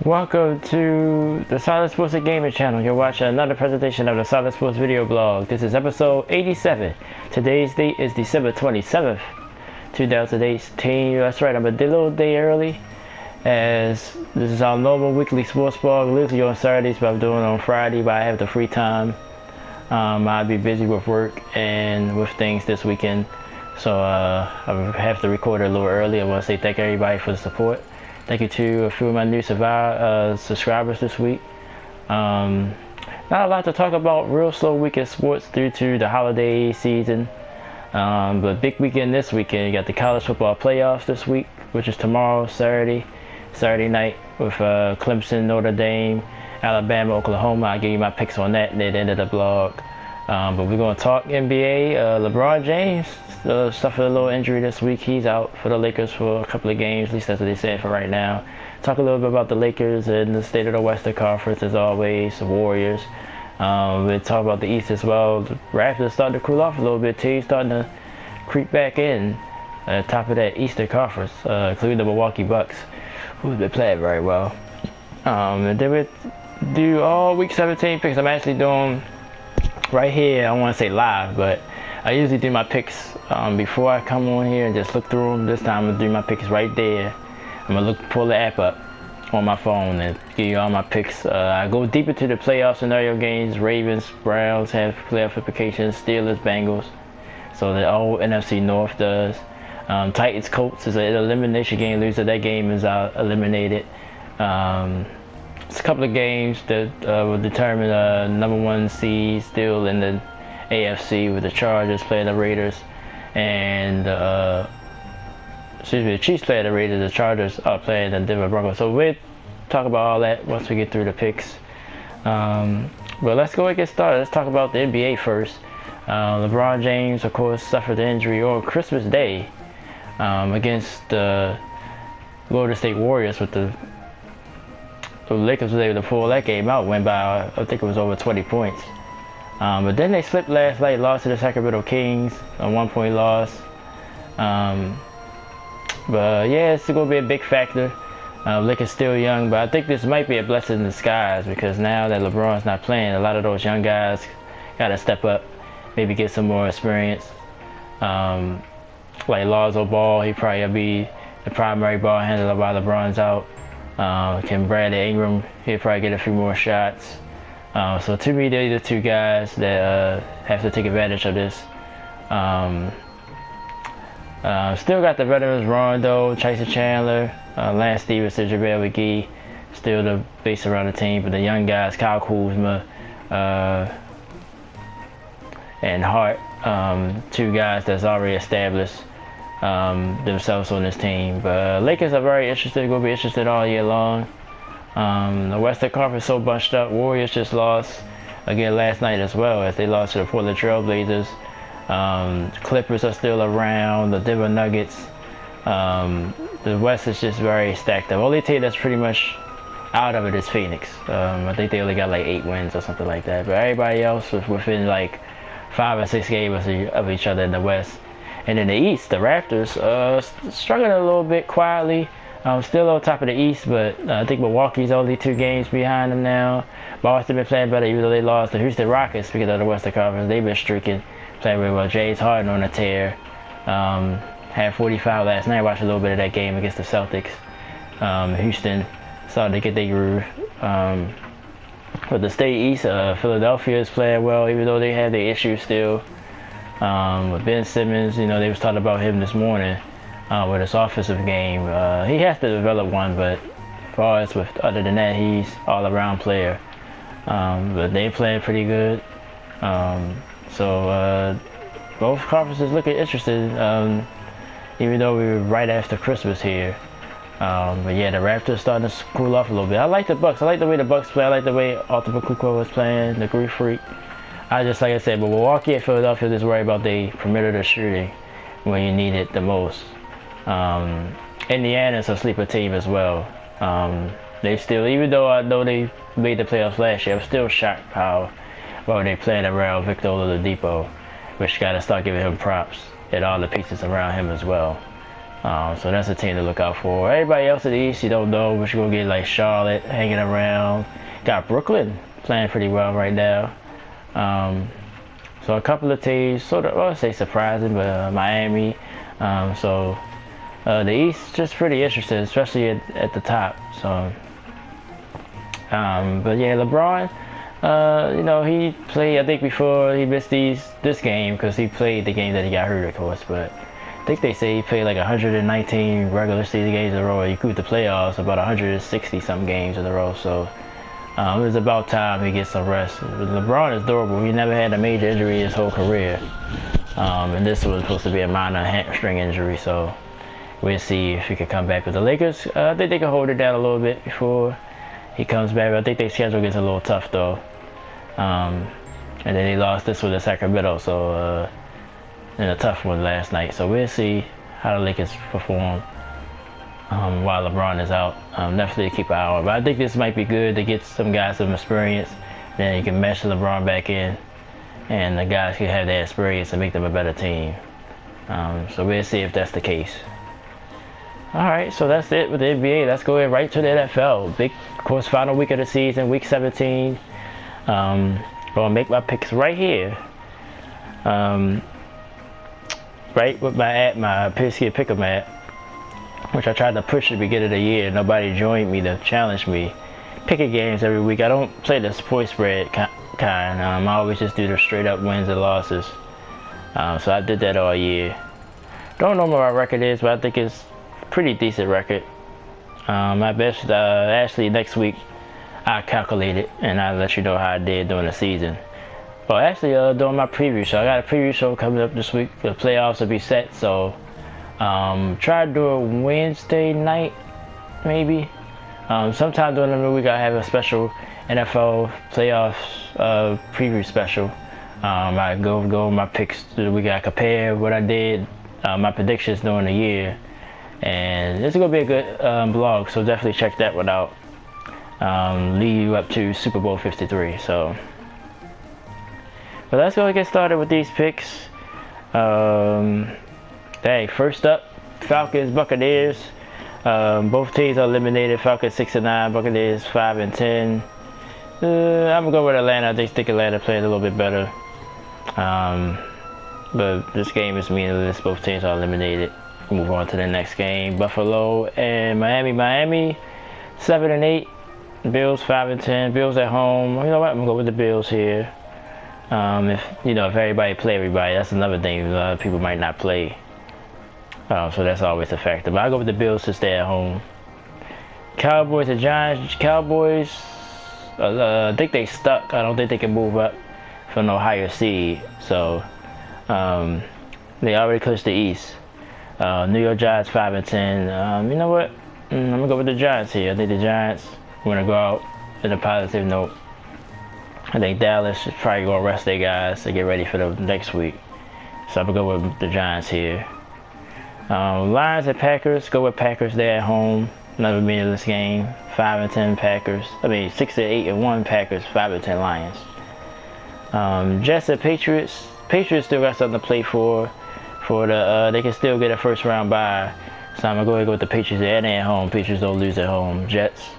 Welcome to the Solid Sports and Gaming channel. You're watching another presentation of the Solid Sports video blog. This is episode 87. Today's date is December 27th, 2018. That's right, I'm a little day early, as this is our normal weekly sports blog. Usually on Saturdays, but I'm doing it on Friday, but I have the free time. I'll be busy with work and with things this weekend, so I have to record it a little early. I want to say thank everybody for the support. Thank you to a few of my new subscribers this week. Not a lot to talk about. Real slow week in sports due to the holiday season. But big weekend this weekend. You got the college football playoffs this week, which is tomorrow, Saturday night, with Clemson, Notre Dame, Alabama, Oklahoma. I'll give you my picks on that near the end of the blog. But we're going to talk NBA. LeBron James suffered a little injury this week. He's out for the Lakers for a couple of games. At least that's what they said for right now. Talk a little bit about the Lakers and the state of the Western Conference, as always. The Warriors. We'll talk about the East as well. The Raptors starting to cool off a little bit. Teams starting to creep back in at the top of that Eastern Conference, including the Milwaukee Bucks, who's been playing very well. And then we'll do all week 17 picks. I'm actually doing right here. I don't want to say live, but I usually do my picks before I come on here and just look through them. This time I'm gonna do my picks right there. I'm gonna pull the app up on my phone and give you all my picks. I go deep into the playoff scenario games. Ravens, Browns have playoff implications. Steelers, Bengals. So the whole NFC North does. Titans, Colts is an elimination game. Loser that game is eliminated. It's a couple of games that will determine number one seed still in the AFC, with the Chargers playing the Raiders, and the Chiefs playing the Raiders. The Chargers are playing the Denver Broncos. So we'll talk about all that once we get through the picks. But let's go and get started. Let's talk about the NBA first. LeBron James, of course, suffered the injury on Christmas Day against the Golden State Warriors, with the Lakers was able to pull that game out, win by, I think it was over 20 points. But then they slipped last night, lost to the Sacramento Kings, a 1-point loss. But yeah, it's going to be a big factor. Lakers still young, but I think this might be a blessing in disguise, because now that LeBron's not playing, a lot of those young guys got to step up, maybe get some more experience. Like Lonzo Ball, he probably will be the primary ball handler while LeBron's out. Can Bradley Ingram, he'll probably get a few more shots. So to me, they're the two guys that have to take advantage of this. Still got the veterans, Rondo, Tyson Chandler, Lance Stevenson, JaVale McGee, still the base around the team. But the young guys, Kyle Kuzma and Hart, two guys that's already established themselves on this team. But Lakers are very interested, going to be interested all year long. The Western Conference is so bunched up. Warriors just lost again last night as well, as they lost to the Portland Trail Blazers. Clippers are still around, the Denver Nuggets. The West is just very stacked up. Only team that's pretty much out of it is Phoenix. I think they only got like 8 wins or something like that. But everybody else was within like 5 or 6 games of each other in the West. And in the East, the Raptors struggling a little bit quietly. Still on top of the East, but I think Milwaukee's only 2 games behind them now. Boston been playing better, even though they lost the Houston Rockets because of the Western Conference. They've been streaking, playing really well. James Harden on a tear. Had 45 last night. Watched a little bit of that game against the Celtics. Houston starting to get their groove. But the state East, Philadelphia is playing well, even though they have their issues still. With Ben Simmons, they was talking about him this morning. With his offensive game, he has to develop one, but as far as other than that, he's all-around player. But they playing pretty good. So both conferences looking interesting, even though we were right after Christmas here. But yeah, the Raptors starting to cool off a little bit. I like the Bucks. I like the way the Bucks play. I like the way Ultimate Kukoc was playing, the Greek Freak. Like I said, but Milwaukee and Philadelphia just worry about the perimeter shooting when you need it the most. Indiana's a sleeper team as well. They still, even though I know they made the playoffs last year, I'm still shocked how well they playing around Victor Oladipo, which got to start giving him props and all the pieces around him as well. So that's a team to look out for. Everybody else in the East, you don't know, but you're going to get like Charlotte hanging around. Got Brooklyn playing pretty well right now. So a couple of teams, sort of, I would say surprising, but Miami. The East just pretty interesting, especially at the top. So, but yeah, LeBron, you know, he played, I think before he missed this game because he played the game that he got hurt, of course, but I think they say he played like 119 regular season games in a row. He include the playoffs, about 160 some games in a row. So it was about time he gets some rest. LeBron is durable. He never had a major injury his whole career, and this was supposed to be a minor hamstring injury. So we'll see if he can come back with the Lakers. I think they can hold it down a little bit before he comes back. I think their schedule gets a little tough though. And then they lost this one to Sacramento, so in a tough one last night. So we'll see how the Lakers perform while LeBron is out. Definitely keep an eye on. But I think this might be good to get some guys some experience. Then you can mesh LeBron back in, and the guys can have that experience and make them a better team. So we'll see if that's the case. Alright, so that's it with the NBA. Let's go right to the NFL. Big, of course, final week of the season, week 17. Gonna make my picks right here. Right with my app, my Pigskin Pick'em app, which I tried to push at the beginning of the year. Nobody joined me to challenge me. Picking games every week. I don't play the point spread kind. I always just do the straight up wins and losses. So I did that all year. Don't know what my record is, but I think it's pretty decent record. My best, actually next week I calculate it and I'll let you know how I did during the season. Well, actually doing my preview show. I got a preview show coming up this week. The playoffs will be set, so try to do it Wednesday night maybe. Sometime during the week I have a special NFL playoffs preview special. I go over my picks through the week. I compare what I did, my predictions during the year, and it's gonna be a good blog, so definitely check that one out. Lead you up to Super Bowl 53. So, but let's go get started with these picks. First up, Falcons, Buccaneers. Both teams are eliminated. Falcons 6-9, Buccaneers 5-10. I'm gonna go with Atlanta. I think Atlanta played a little bit better. But this game is meaningless. Both teams are eliminated. Move on to the next game. Buffalo and Miami. Miami 7-8. Bills 5-10. Bills at home. You know what? I'm gonna go with the Bills here. If everybody play everybody, that's another thing. A lot of people might not play. So that's always a factor. But I'll go with the Bills to stay at home. Cowboys and Giants. Cowboys, I think they stuck. I don't think they can move up for no higher seed. So they already clinched the East. New York Giants 5-10. You know what? I'm gonna go with the Giants here. I think the Giants are gonna go out in a positive note. I think Dallas is probably gonna rest their guys to get ready for the next week. So I'm gonna go with the Giants here. Lions and Packers. Go with Packers. They're at home. Another meaningless game. 5-10 Packers. 6-8-1 Packers. 5-10 Lions. Jets and Patriots. Patriots still got something to play for. They can still get a first round bye. So I'm gonna go ahead and go with the Patriots. They're at home. Patriots don't lose at home. Jets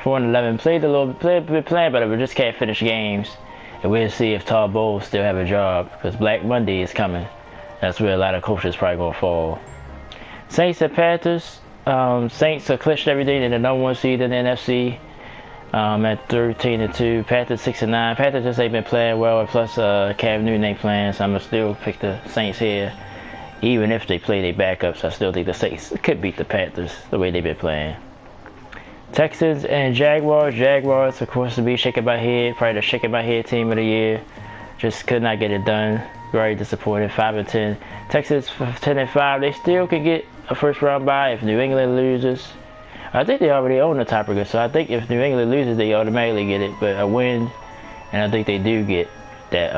4-11. Played better, but just can't finish games. And we'll see if Todd Bowles still have a job, because Black Monday is coming. That's where a lot of coaches probably gonna fall. Saints and Panthers. Saints are clinched everything. They're the number one seed in the NFC. At 13-2. Panthers 6-9. Panthers just ain't been playing well, and plus Cam Newton ain't playing, so I'm gonna still pick the Saints here. Even if they play their backups, I still think the Saints could beat the Panthers the way they've been playing. Texans and Jaguars. Jaguars, of course, to be shaking my head. Probably the shaking my head team of the year. Just could not get it done. Very disappointed. 5-10. Texans 10-5. They still can get a first round bye if New England loses. I think they already own the tiebreaker, so I think if New England loses, they automatically get it. But a win, and I think they do get that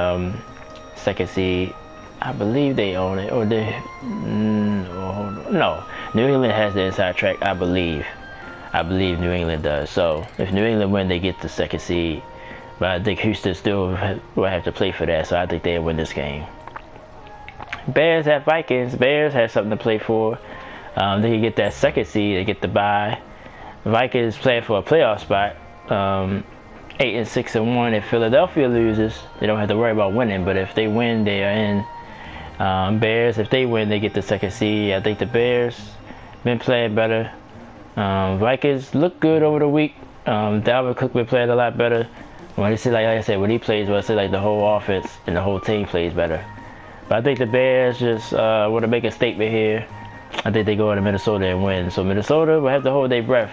second seed. I believe they own it, or they no. New England has the inside track. I believe New England does. So if New England win, they get the second seed. But I think Houston still will have to play for that, so I think they'll win this game. Bears at Vikings. Bears have something to play for. They can get that second seed. They get the bye. Vikings playing for a playoff spot. 8-6-1. If Philadelphia loses, they don't have to worry about winning. But if they win, they are in. Bears, if they win, they get the second seed. I think the Bears been playing better. Vikings look good over the week. Dalvin Cook been playing a lot better. When like I said, when he plays well, I say like the whole offense and the whole team plays better. But I think the Bears just want to make a statement here. I think they go into Minnesota and win. So Minnesota will have to hold their breath.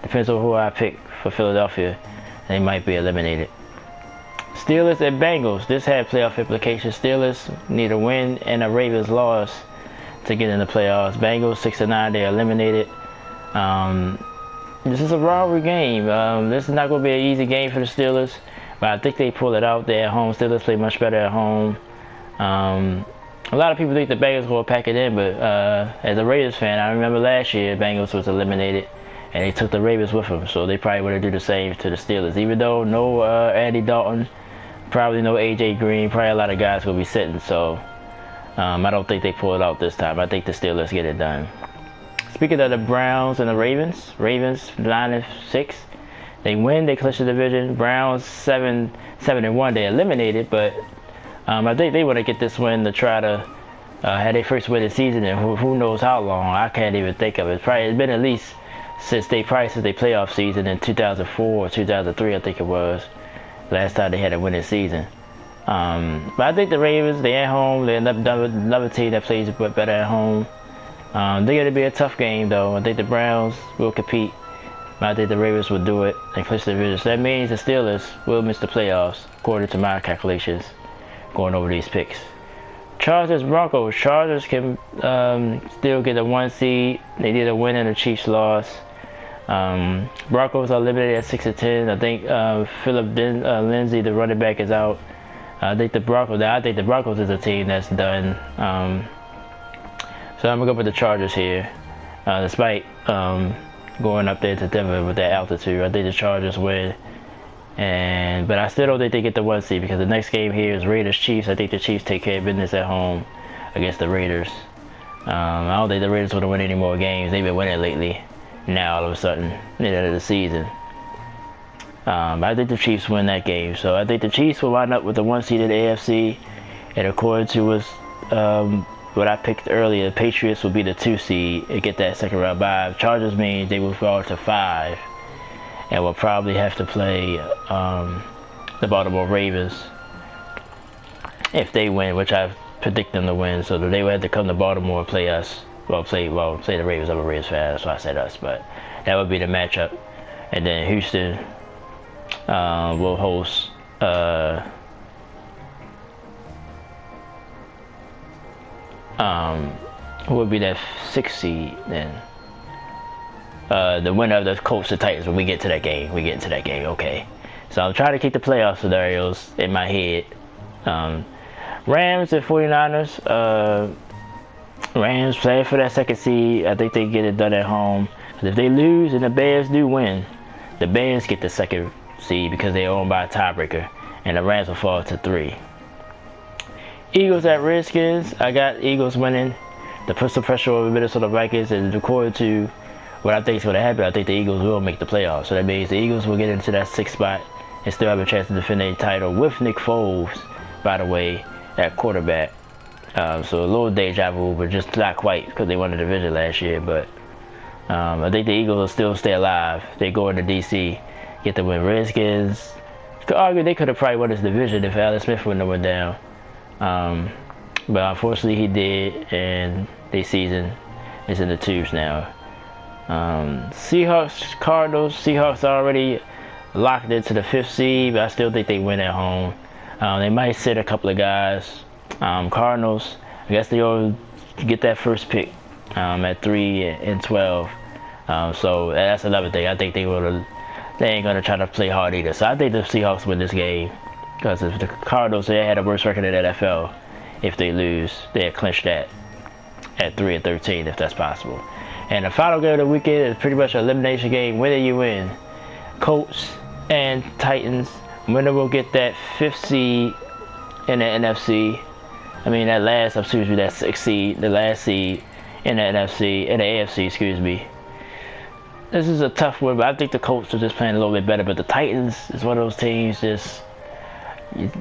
Depends on who I pick for Philadelphia. They might be eliminated. Steelers and Bengals. This had playoff implications. Steelers need a win and a Ravens loss to get in the playoffs. Bengals 6-9. They're eliminated. This is a rivalry game. This is not going to be an easy game for the Steelers, but I think they pull it out there at home. Steelers play much better at home. A lot of people think the Bengals will pack it in, but as a Raiders fan, I remember last year Bengals was eliminated, and they took the Ravens with them, so they probably would have do the same to the Steelers. Even though no Andy Dalton, probably no AJ Green, probably a lot of guys will be sitting, so I don't think they pull it out this time. I think the Steelers get it done. Speaking of the Browns and the Ravens 9-6. They win, they clinch the division. Browns 7-1. They eliminated, but I think they want to get this win to try to have their first win of the season, and who knows how long. I can't even think of it. It's been at least since their playoff season in 2004 or 2003, I think it was. Last time they had a winning season. But I think the Ravens, they're at home. They're another team that plays better at home. They're going to be a tough game, though. I think the Browns will compete. But I think the Ravens will do it and clinch the division. So that means the Steelers will miss the playoffs, according to my calculations, going over these picks. Chargers, Broncos. Chargers can still get a 1 seed. They need a win and a Chiefs loss. Broncos are limited at 6-10. I think Philip Lindsay, the running back, is out. I think the Broncos is a team that's done. So I'm gonna go with the Chargers here, despite going up there to Denver with that altitude. I think the Chargers win, but I still don't think they get the 1 seed, because the next game here is Raiders Chiefs. I think the Chiefs take care of business at home against the Raiders. I don't think the Raiders want to win any more games. They've been winning lately. Now all of a sudden, at the end of the season. But I think the Chiefs win that game. So I think the Chiefs will wind up with the 1 seed in the AFC, and according to what I picked earlier, the Patriots will be the 2 seed and get that second round bye. Chargers means they will fall to 5 and will probably have to play the Baltimore Ravens if they win, which I predict them to win. So they will have to come to Baltimore and play us. Play the Ravens. I'm a Ravens fan, that's why I said us. But that would be the matchup. And then Houston will host who would be that 6th seed then? The winner of the Colts and Titans. When we get to that game, okay. So I'm trying to keep the playoff scenarios in my head. Rams and 49ers. Rams playing for that 2nd seed. I think they get it done at home. But if they lose and the Bears do win, the Bears get the 2nd seed because they're owned by a tiebreaker, and the Rams will fall to 3. Eagles at Redskins. I got Eagles winning to put some pressure over Minnesota Vikings, and according to what I think is going to happen, I think the Eagles will make the playoffs. So that means the Eagles will get into that 6th spot and still have a chance to defend their title with Nick Foles, by the way, at quarterback. So a little deja vu, but just not quite, because they won the division last year. But I think the Eagles will still stay alive. They go into DC, get the win. Redskins, could argue they could have probably won this division if Alex Smith wouldn't have went down. But unfortunately he did, and their season is in the tubes now. Seahawks, Cardinals. Seahawks already locked into the 5th seed, but I still think they win at home. They might sit a couple of guys. Cardinals, I guess they'll get that first pick at 3-12. So that's another thing. I think they ain't gonna try to play hard either. So I think the Seahawks win this game, because if the Cardinals, they had a worse record in the NFL, if they lose, they'll clinch that at 3-13 if that's possible. And the final game of the weekend is pretty much an elimination game. Winner you win. Colts and Titans. Winner will get that 5th seed in the NFC. That 6th seed, the last seed in the AFC, excuse me. This is a tough one, but I think the Colts are just playing a little bit better. But the Titans is one of those teams just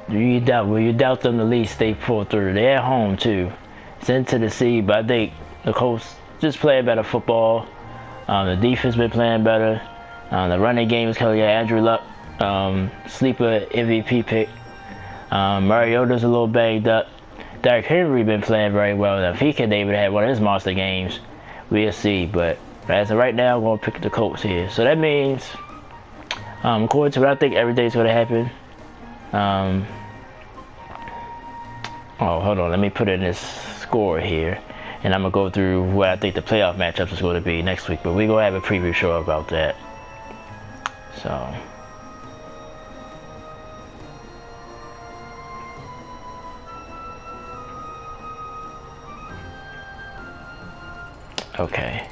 you doubt them the least, they pull through. They're at home too. It's in Tennessee, but I think the Colts just play better football. The defense been playing better. The running game is coming. Andrew Luck, sleeper MVP pick. Mariota's a little banged up. Derrick Henry been playing very well. If he can able to have one of his monster games, we'll see. But as of right now, I'm going to pick the Colts here. So that means, according to what I think everything's going to happen. Oh, hold on. Let me put in this score here. And I'm going to go through what I think the playoff matchups is going to be next week. But we're going to have a preview show about that. So. Okay.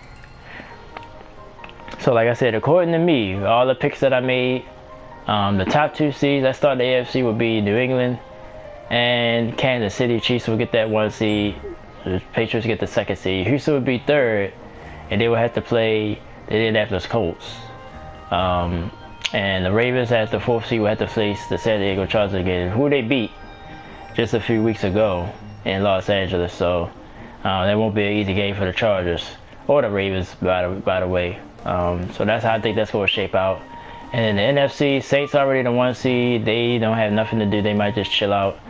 So like I said, according to me, all the picks that I made, the top 2 seeds that start the AFC would be New England and Kansas City. Chiefs will get that 1 seed. The Patriots get the 2nd seed. Houston would be 3rd, and they would have to play the Indianapolis Colts. And the Ravens at the 4th seed would have to face the San Diego Chargers again, who they beat just a few weeks ago in Los Angeles. So that won't be an easy game for the Chargers or the Ravens, by the way. So that's how I think that's going to shape out. And in the NFC, Saints already the 1 seed. They don't have nothing to do. They might just chill out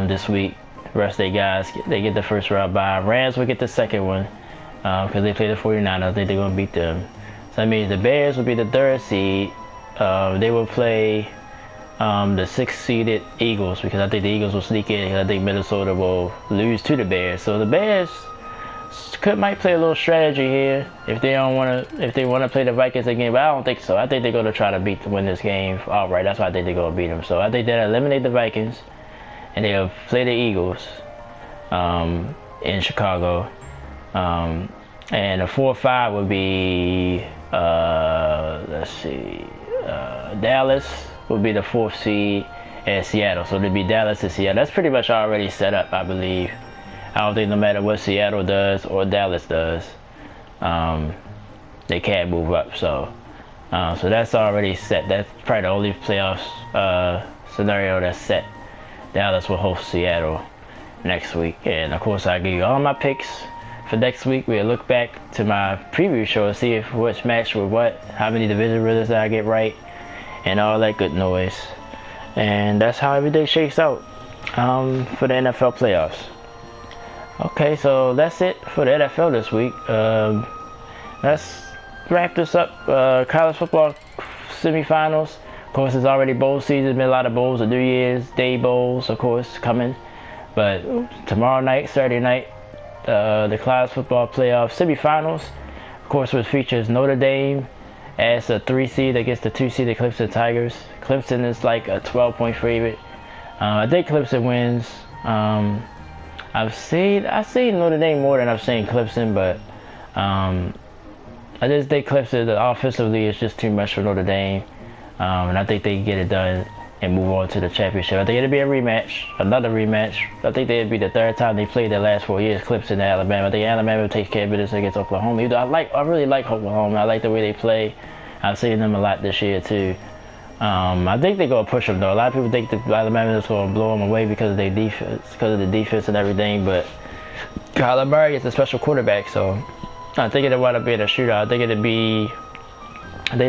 this week. The rest of their guys, they get the 1st round bye. Rams will get the 2nd one because they play the 49ers. I think they're going to beat them. So that means the Bears will be the 3rd seed. They will play the 6th seeded Eagles, because I think the Eagles will sneak in, and I think Minnesota will lose to the Bears. So the Bears might play a little strategy here if they want to play the Vikings again, but I don't think so. I think they're going to try to win this game outright. That's why I think they're going to beat them. So I think they'll eliminate the Vikings, and they'll play the Eagles in Chicago. And the 4-5 would be let's see, Dallas would be the 4th seed, and Seattle. So it'd be Dallas and Seattle. That's pretty much already set up, I believe. I don't think no matter what Seattle does or Dallas does, they can't move up. So that's already set. That's probably the only playoffs scenario that's set. Dallas will host Seattle next week. And of course, I give you all my picks for next week. We'll look back to my preview show and see which match with what, how many division winners I get right, and all that good noise. And that's how everything shakes out for the NFL playoffs. Okay, so that's it for the NFL this week. Let's wrap this up. College football semifinals. Of course, it's already bowl season. Been a lot of bowls. The New Year's Day bowls, of course, coming. But tomorrow night, Saturday night, the college football playoff semifinals. Of course, which features Notre Dame as a 3 seed against the 2 seeded Clemson Tigers. Clemson is like a 12-point favorite. I think Clemson wins. I've seen Notre Dame more than I've seen Clemson, but I just think Clemson, offensively, is just too much for Notre Dame, and I think they can get it done and move on to the championship. I think it'll be a rematch, another rematch. I think it'll be the 3rd time they played the last 4 years, Clemson and Alabama. I think Alabama takes care of business against Oklahoma. I really like Oklahoma. I like the way they play. I've seen them a lot this year too. I think they're going to push them, though. A lot of people think that Alabama is going to blow them away because of their defense, because of the defense and everything, but Kyler Murray is a special quarterback, so I think it'll wind up being a shootout. I think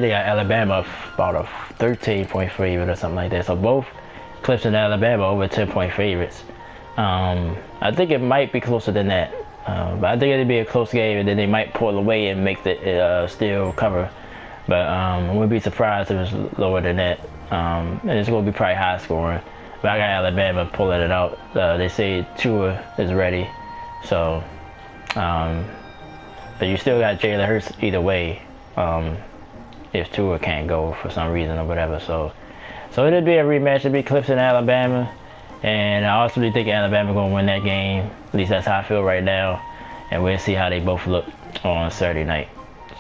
they got Alabama about a 13-point favorite or something like that. So both Clemson and Alabama over 10-point favorites. I think it might be closer than that, but I think it'll be a close game, and then they might pull away and make the still cover. But I wouldn't be surprised if it's lower than that. And it's going to be probably high scoring. But I got Alabama pulling it out. They say Tua is ready. So, but you still got Jalen Hurts either way. If Tua can't go for some reason or whatever. So it'll be a rematch. It'll be Clemson and Alabama. And I also think Alabama going to win that game. At least that's how I feel right now. And we'll see how they both look on Saturday night.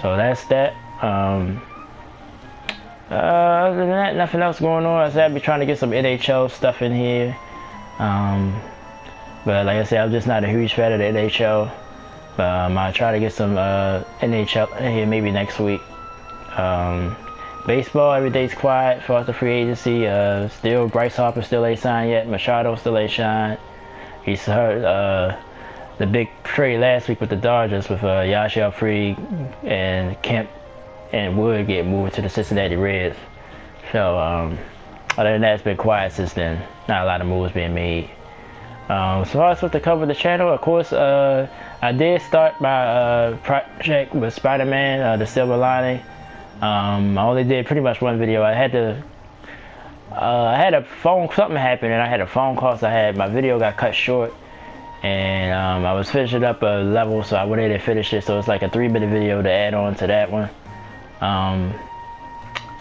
So that's that. Other than that, nothing else going on. I said I'd be trying to get some NHL stuff in here. But like I said, I'm just not a huge fan of the NHL. I'll try to get some NHL in here maybe next week. Baseball, every day's quiet for us, the free agency. Still, Bryce Harper still ain't signed yet. Machado still ain't signed. He's heard the big trade last week with the Dodgers with Yashiel Puig and Kemp and Wood get moved to the Cincinnati Reds. So other than that, it's been quiet since then. Not a lot of moves being made. So far as with the cover of the channel, of course, I did start my project with Spider-Man, the Silver Lining. I only did pretty much one video. I had a phone, something happened, and I had a phone call, so my video got cut short, and I was finishing up a level, so I went in and finished it. So it's like a 3-minute video to add on to that one.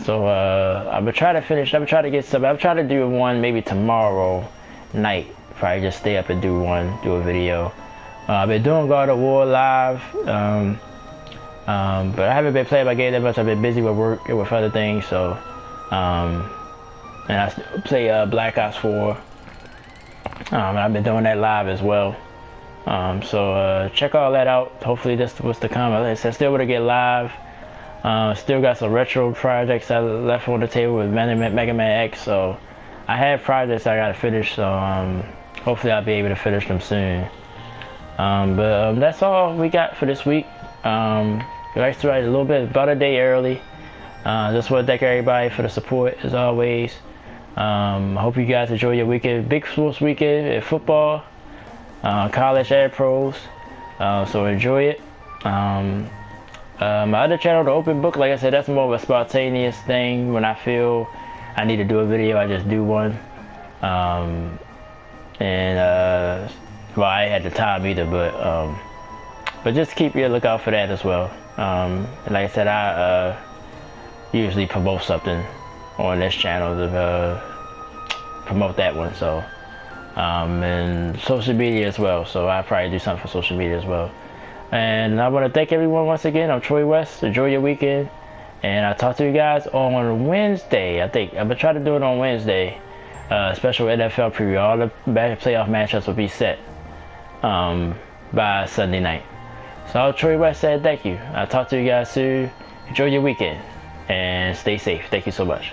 So I'm gonna try to finish. I'm gonna try to get some. I'm trying to do one maybe tomorrow night. Probably just stay up and do a video. I've been doing God of War live, but I haven't been playing my game that much. I've been busy with work and with other things. So, and I play Black Ops 4. And I've been doing that live as well. So check all that out. Hopefully this was to come. Like I said, still want to get live. Still got some retro projects I left on the table with Mega Man X. So I have projects I gotta finish. So hopefully I'll be able to finish them soon. But that's all we got for this week. Like to write a little bit about a day early. Just want to thank everybody for the support as always. I hope you guys enjoy your weekend. Big sports weekend in football, college and pros. So enjoy it. My other channel, The Open Book, like I said, that's more of a spontaneous thing. When I feel I need to do a video, I just do one. Well, I ain't had the time either, but just keep your lookout for that as well. And like I said, I usually promote something on this channel to promote that one. So and social media as well. So I'll probably do something for social media as well. And I want to thank everyone once again. I'm Troy West. Enjoy your weekend, and I'll talk to you guys on Wednesday. I think I'm gonna try to do it on Wednesday. Special NFL preview. All the playoff matchups will be set by Sunday night. So Troy West said thank you. I'll talk to you guys soon. Enjoy your weekend and stay safe. Thank you so much.